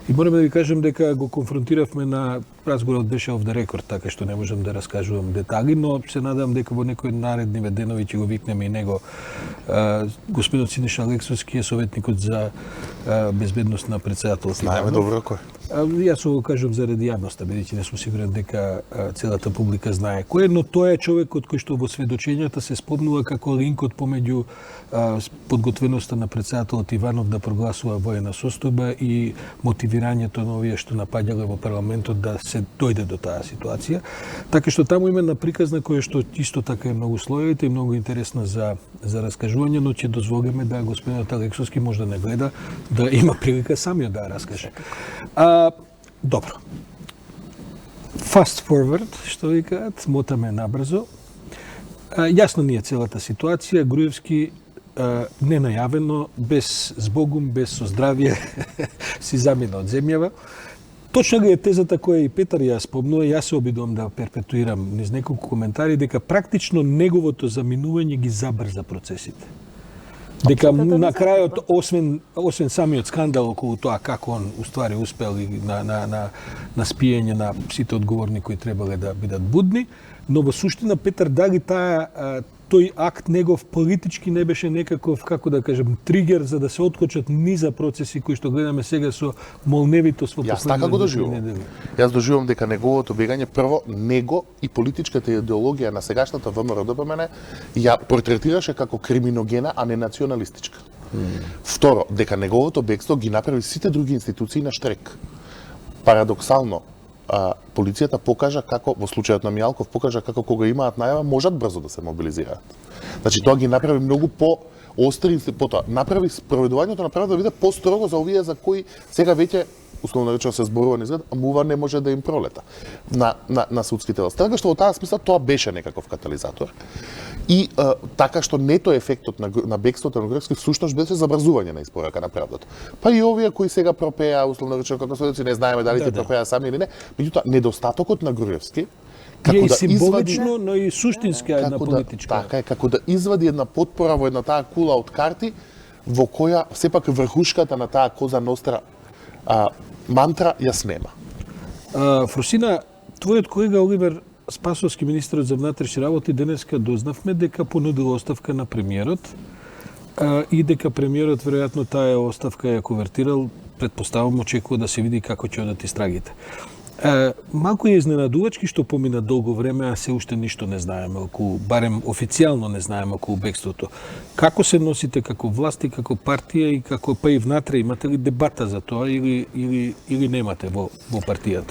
И морам да ви кажам дека го конфронтиравме на разговорот беше off the record, така што не можам да раскажувам детали, но се надам дека во некој наредни денови ќе го викнеме и него. Господинот Синиша Алексовски е советникот за безбедност на председателот. Знаеме добро кој. Јас го кажам заради јавноста, бидејќи не сум сигурен дека целата публика знае кој е, но тој е човекот кој што во сведочењата се спомнува како линкот помеѓу подготвеноста на председателот Иванов да прогласува воена состојба и мотивирањето на овие што напаѓале во парламентот да се дојде до таа ситуација. Така што таму има една приказна која што исто така е многу слоевита и многу интересна за раскажување, но ќе дозволиме да господинот Алексовски може да не гледа, да има прилика самиот да раскаже. Добро. Fast forward, што викаат, мотаме набрзо. Јасно ни е целата ситуација. Груевски ненајавено, без збогум, без со здравје, си замина од земјава. Точно ли е тезата која и Петар ја спомнува, јас се обидувам да перпетуирам низ неколку коментари, дека практично неговото заминување ги забрза процесите. Дека на крајот, освен самиот скандал околу тоа како он уствари успел на спиење на сите одговорни кои требале да бидат будни, но во суштина Петар дали тој акт негов политички не беше некаков, како да кажем, тригер за да се откочат низа процеси кои што гледаме сега со молневитост во последните недели. Јас така го доживувам. Јас доживувам дека неговото бегање прво него и политичката идеологија на сегашната ВМРО-ДПМН ја портретираше како криминогена, а не националистичка. Второ, дека неговото бегство ги направи сите други институции на штрек. Парадоксално, полицијата покажа како, во случајот на Мијалков, покажа како кога имаат најава, можат брзо да се мобилизираат. Значи, тоа ги направи многу по-остри, потоа направи спроведувањето на правда да биде по-строго за овие за кои сега веќе условно речено се зборува низ град, мува не може да им пролета на судските власти. Така што во таа смисла тоа беше некаков катализатор. И така што нето ефектот на бегството на Груевски всушност беше забрзување на испорака на правдата. Па и овие кои сега пропеа, условно речено како сведоци, не знаеме дали ќе пропеа сами или не, меѓутоа недостатокот на Груевски како да символично, но и суштинска една политичка. Така е, како да извади една потпора во една таа кула од карти во која сепак врхушката на таа Коза Ностра мантра ја снема. Фросина, твојот колега Оливер Спасовски, министерот за внатрешни работи, денеска дознавме дека понудил оставка на премиерот и дека премиерот веројатно таа оставка ја конвертирал, предпоставам, очекува да се види како ќе одат истрагите. Малку е изненадувачки што помина долго време, а се уште ништо не знаеме околу, барем официјално не знаеме околу бегството. Како се носите како власти, како партија и како па и внатре, имате ли дебата за тоа или немате во партијата?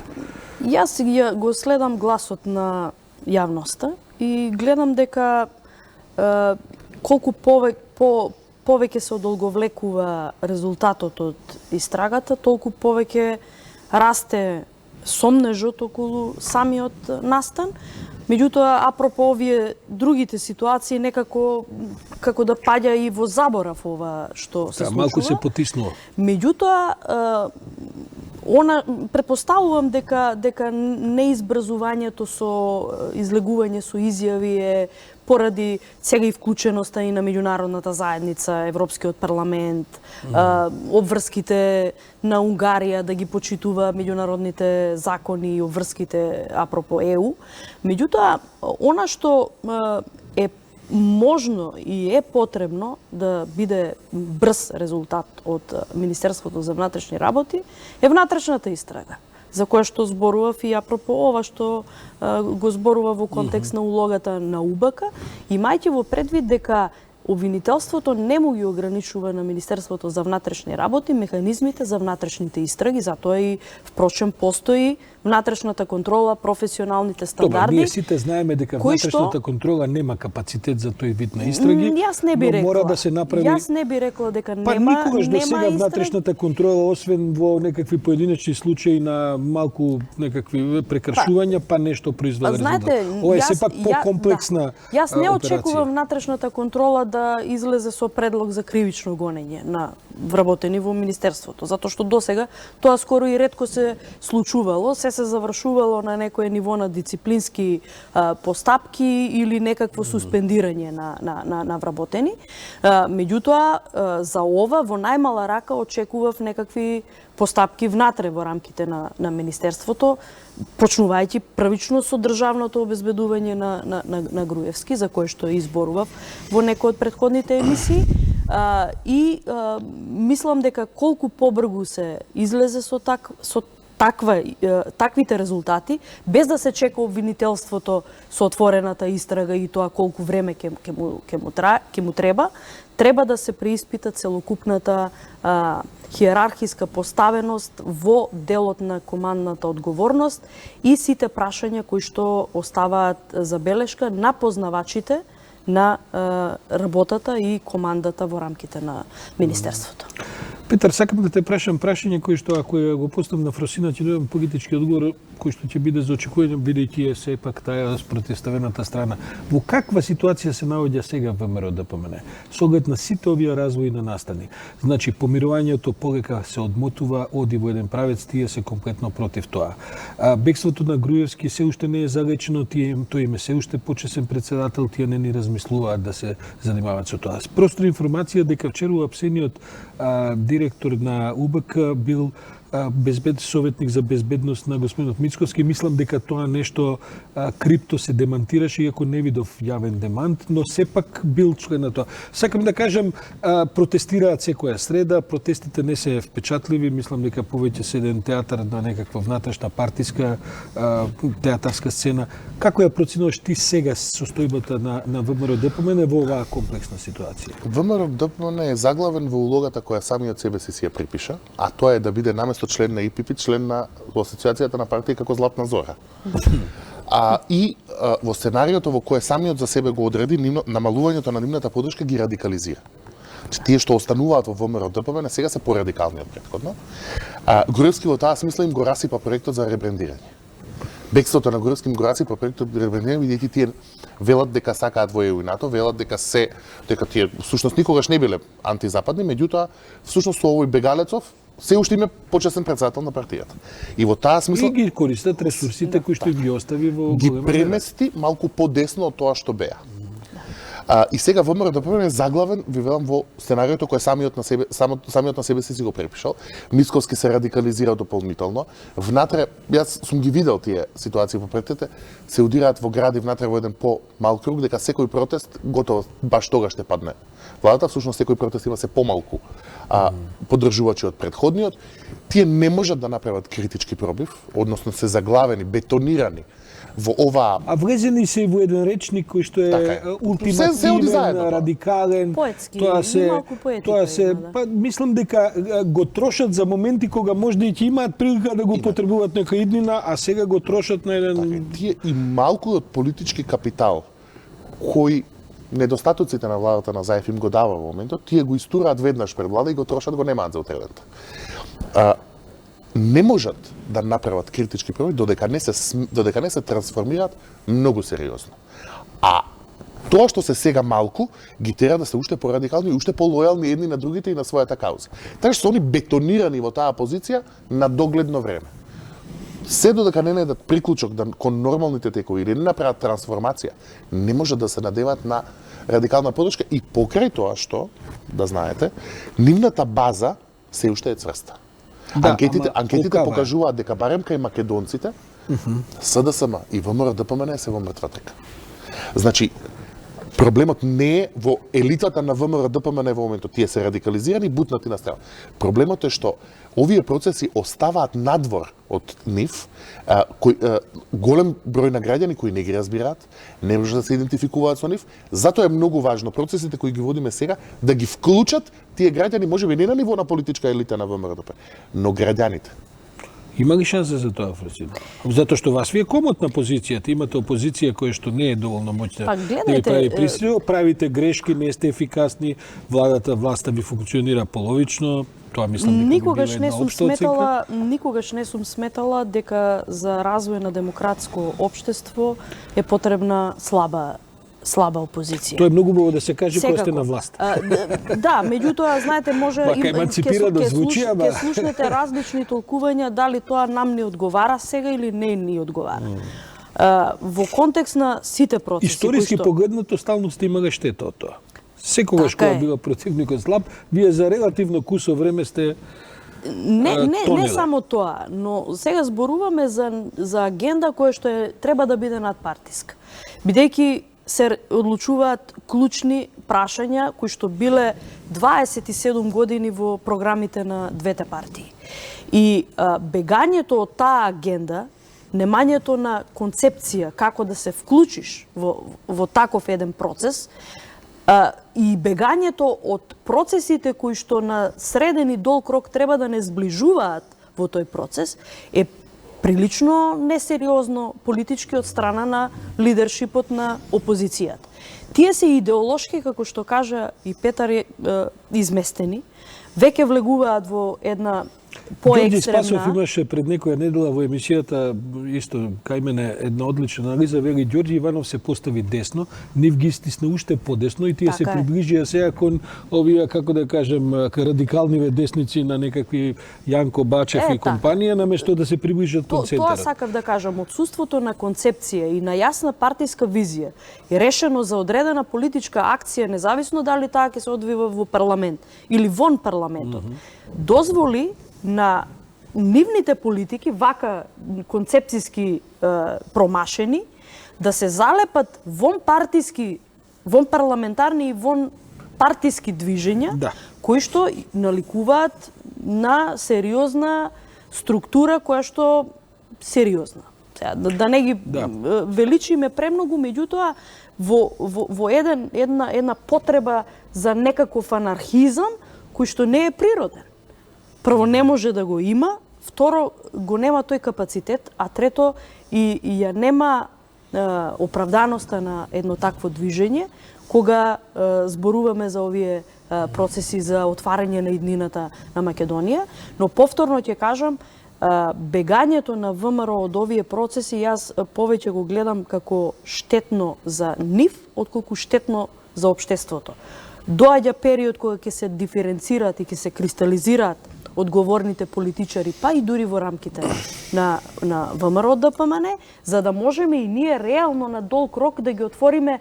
Јас ја го следам гласот на јавноста и гледам дека колку повеќе се одолговлекува резултатот од истрагата, толку повеќе расте сомнежот околу самиот настан. Меѓутоа, апропо овие другите ситуации, некако како да паѓа и во заборав ова што се случува. Малку се потиснува. Меѓутоа, претпоставувам дека неизбрзувањето со излегување со изјави е поради сега и вклученоста и на меѓународната заедница, Европскиот парламент, обврските на Унгарија да ги почитува меѓународните закони и обврските апропо ЕУ. Меѓутоа, она што е можно и е потребно да биде брз резултат од Министерството за внатрешни работи е внатрешната истрага, за која што зборував и апропо ова што го зборува во контекст на улогата на УБК, имајќи во предвид дека обвинителството не му ги ограничува на Министерството за внатрешни работи механизмите за внатрешните истраги, затоа и впрочем постои внатрешната контрола, професионалните стандарди. Добре, ние сите знаеме дека внатрешната контрола нема капацитет за тој вид на истраги. Јас не би рекла. Мора да се направи. Јас не би рекла дека па нема. Никогаш до сега внатрешната контрола, освен во некакви поединечни случаи на малку некакви прекршувања, па нешто произведе резултат. Ова е сепак покомплексна операција. Јас не очекувам внатрешната контрола да излезе со предлог за кривично гонење на вработени во Министерството, затоа што досега тоа скоро и ретко се случувало, се завршувало на некое ниво на дисциплински постапки или некакво суспендирање на вработени. Меѓутоа, за ова во најмала рака очекував некакви постапки внатре во рамките на Министерството, почнувајќи првично со државното обезбедување на Груевски, за кое што изборував во некои од претходните емисии. Мислам дека колку побрзо се излезе со таквите резултати, без да се чека обвинителството со отворената истрага и тоа колку време ќе му треба да се преиспита целокупната хиерархиска поставеност во делот на командната одговорност и сите прашања кои што оставаат забелешка на познавачите на работата и командата во рамките на Министерството. Петар, сакам да те прашам прашање кој што ако ја го поставам на Фросина ќе добиам политички одговор кој што ќе биде за очекување бидејќи е сепак таа спротивставената страна. Во каква ситуација се наоѓа сега ВМРО ДПМН? Со оглед на сите овие развои на настани. Значи помирувањето полека се одмотува, оди во еден правец, тие се комплетно против тоа. Бегството на Груевски се уште не е залечено, тој им е се уште почесен председател, тие не ни размислуваат да се занимаваат со тоа. Простра информација дека вчера апсениот директор на УБК бил советник за безбедност на господинот Мицковски. Мислам дека тоа нешто крипто се демантираше, иако не видов јавен демант, но сепак бил член на тоа. Сакам да кажам, протестираат секоја среда, протестите не се впечатливи, мислам дека повеќе се еден театар на некаква внатрешна партиска театарска сцена. Како ја проценуваш ти сега состојбата на ВМРО ДПМН во оваа комплексна ситуација? ВМРО ДПМН е заглавен во улогата која самиот себе си ја припиша, а тоа е да биде наместо член на ИПП, член на Асоциацијата на партии како Златна зора. Во сценариото во кое самиот за себе го одреди, намалувањето на нивната поддршка ги радикализира. Тие што остануваат во ВМРО ДПМН сега се порадикални од претходно. Груевски во таа смисла им го расипа проектот за ребрендирање. Бегството на Груевски им го расипа проектот за ребрендирање, бидејќи тие велат дека сакаат во ЕУ и НАТО, велат дека тие всушност никогаш не биле антизападни, меѓутоа всушност со овој Бегалецов се уште име почесен председател на партијата. И во таа смисла и ги користат ресурсите кои што ги остави во ги премести малку подесно од тоа што беа. И сега ВМРО ДПМН е заглавен, ви велам, во сценариото кој самиот на себе си го препишал. Мицковски се радикализира дополнително. Внатре, јас сум ги видел тие ситуации по претите, се удираат во гради внатре во еден по-мал круг, дека секој протест готово баш тога ще падне владата, всушност секој протест има се помалку поддржувачи од предходниот. Тие не можат да направат критички пробив, односно се заглавени, бетонирани во оваа... А влезени се во еден речник кој што е ултимативен, радикален. Поетски, малку поетика тоа се, има, да. па, мислам дека го трошат за моменти кога можда и ќе имаат прилика да го потребуваат нека иднина, а сега го трошат на еден... Тие и малку од политички капитал кој недостатоците на владата на Заев им го дава во моментот, тие го истураат веднаш пред влада и го трошат, го немаат за утре лента. Не можат да направат критички пробив додека не се трансформираат многу сериозно. А тоа што се сега малку ги тера да се уште порадикални и уште полојални едни на другите и на својата кауза. Така што се они бетонирани во таа позиција на догледно време. Се додека не најдат приклучок кон нормалните текови или не направат трансформација, не можат да се надеваат на радикална подршка и покрај тоа што, да знаете, нивната база се уште е цврста. Да, анкетите покажуваат дека барем кај македонците, СДСМ и ВМРО ДПМН се во мртва трка. Значи, проблемот не е во елитата на ВМРО ДПМН во моментот, тие се радикализирани, бутнати на страна. Проблемот е што овие процеси оставаат надвор од нив, голем број на граѓани кои не ги разбираат, не можат да се идентификуваат со нив, затоа е многу важно процесите кои ги водиме сега да ги вклучат тие граѓани, можеби не на ниво на политичка елита на ВМРО ДПМН, но граѓаните. Има ли шанса за тоа, Фросина? Затоа што вас ви е комотна позицијата, имате опозиција која што не е доволно моќна да ви прави присил, правите грешки, не сте ефикасни, власта ви функционира половично, тоа мислам дека никогаш не сум сметала дека за развој на демократско општество е потребна слаба опозиција. Тоа е многу убаво да се каже кога сте на власт. Да, меѓутоа, знаете, може ќе слушнете различни толкувања дали тоа нам не одговара сега или не ни одговара. Во контекст на сите процеси историски погледнато стално сте имале штета од тоа. Секогаш кога била противникот слаб, вие за релативно кусо време сте Не само тоа, но сега зборуваме за агенда која што треба да биде надпартиска. Бидејќи се одлучуваат клучни прашања кои што биле 27 години во програмите на двете партии. И бегањето од таа агенда, немањето на концепција како да се вклучиш во таков еден процес, и бегањето од процесите кои што на среден и долг рок треба да не сближуваат во тој процес, е прилично несериозно политички од страна на лидершипот на опозицијата. Тие се идеолошки, како што кажа и Петар, изместени, веќе влегуваат во една поекстремна... Ѓорѓи Спасов имаше пред некоја недела во емисијата, исто кај мене, една одлична анализа, вели Ѓорѓи Иванов се постави десно, нив ги стисна уште подесно и тие се приближија сега кон овие, како да кажем, радикалниве десници на некакви Јанко Бачев и компанија, наместо да се приближат кон центарот. Тоа сакав да кажам, отсуството на концепција и на јасна партиска визија и решено за одредена политичка акција, независно дали таа ќе се одвива во парламент или вон парламентот, дозволи на нивните политики, вака концепцијски промашени, да се залепат вон парламентарни и вон партиски движења, кои што наликуваат на сериозна структура која што сериозна. Да не ги величиме премногу, меѓутоа во една потреба за некаков анархизам кој што не е природен. Прво, не може да го има, второ, го нема тој капацитет, а трето, и ја нема оправданоста на едно такво движење, кога зборуваме за овие процеси за отварање на иднината на Македонија. Но повторно ќе кажам, бегањето на ВМРО од овие процеси, јас повеќе го гледам како штетно за нив, отколку штетно за општеството. Доаѓа период кога ќе се диференцираат и ќе се кристализираат одговорните политичари, па и дури во рамките на ВМРО ДПМН, за да можеме и ние реално на долг рок да ги отвориме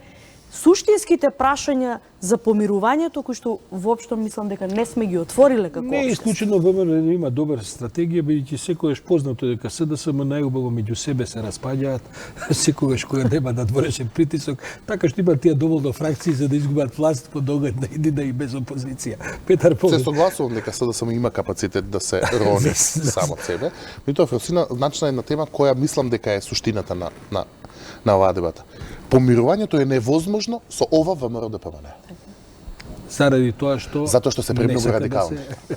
суштинските прашања за помирувањето, кои што воопшто мислам дека не сме ги отвориле како Не е општество. исклучено ВМРО има добра стратегија, бидејќи секогаш познато дека СДСМ најубаво меѓу себе се распаѓаат, секогаш кога нема надворешен притисок, така што имаат тие доволно фракции за да изгубат власт по доглед на идина и без опозиција. Петар Се Полет. согласувам дека СДСМ има капацитет да се рони само од себе. Меѓутоа, Фросина, начина една тема која мислам дека е суштината на оваа дебата. Помирувањето е невозможно со ова ВМРО ДПМН. Заради тоа што Затоа што се не премногу сака да радикални. се-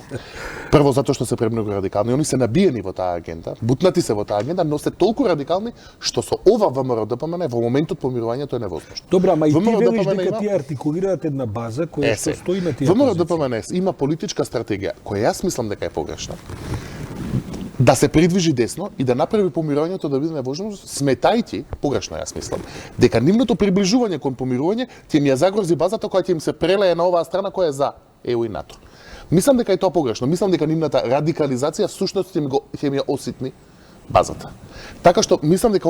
Прво затоа што се премногу радикални, они се набиени во таа агенда, бутнати се во таа агенда, но се толку радикални што со ова ВМРО ДПМН во моментот помирувањето е невозможно. Добра, ама и ти ВМРО велиш ДПМН дека има- тие артикулираат една база која што стои на тие ВМРО позиции. ДПМН има политичка стратегија која јас мислам дека е погрешна. Да се придвижи десно и да направи помирувањето да биде невозможно, сметајќи, погрешно јас мислам, дека нивното приближување кон помирување ќе им ја загрози базата која ќе им се прелее на оваа страна која е за ЕУ и НАТО. Мислам дека е тоа погрешно. Мислам дека нивната радикализација всушност ќе им ја оситни базата. Така што мислам дека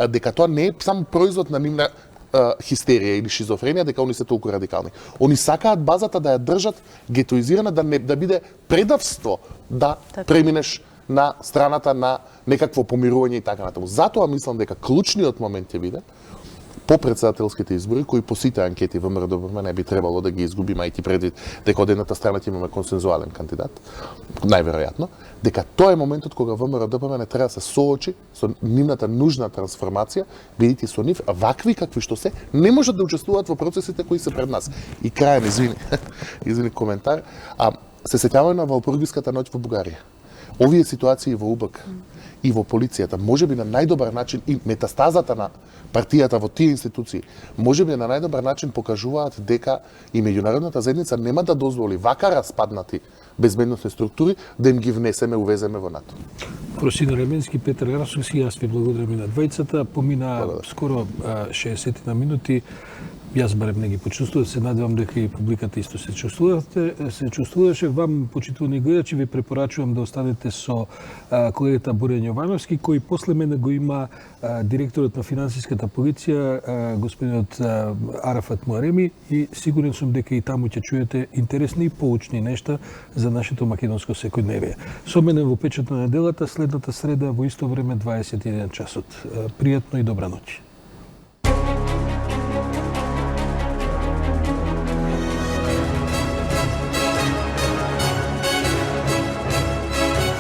дека тоа не е само производ на нивна хистерија или шизофренија, дека они се толку радикални. Они сакаат базата да ја држат гетоизирана, да биде предавство да преминеш на страната на некакво помирување и така натаму. Затоа мислам дека клучниот момент ќе биде по председателските избори, кои по сите анкети ВМРО ДПМН би требало да ги изгуби, мајки предвид дека од едната страна ќе имаме консензуален кандидат, најверојатно, дека тоа е моментот кога ВМРО ДПМН треба да се соочи со нивната нужна трансформација, бидејќи со нив вакви какви што се не можат да учествуваат во процесите кои се пред нас. И крајен, извини коментар, се сеќаваме на Валпургиската ноќ во Бугарија. Овие ситуации во УБК и во полицијата, можеби на најдобар начин и метастазата на партијата во тие институции, можеби на најдобар начин покажуваат дека и меѓународната заедница нема да дозволи вака распаднати безбедносни структури да им ги внесеме, увеземе во НАТО. Фросина Ременски, Петар Расовски, јас ви благодарам и на двајцата. Помина скоро 60 на минути. Јас барем не ги почувствував, се надевам дека и публиката исто се чувствуваше. Вам, почитувани гледачи, ви препорачувам да останете со колегата Борјан Јовановски, кој после мене го има директорот на финансиската полиција, господинот Арафат Муареми, и сигурен сум дека и таму ќе чуете интересни и поучни нешта за нашето македонско секојдневие. Со мене во печат на неделата, следната среда во исто време 21 часот. Пријатно и добра ноќ.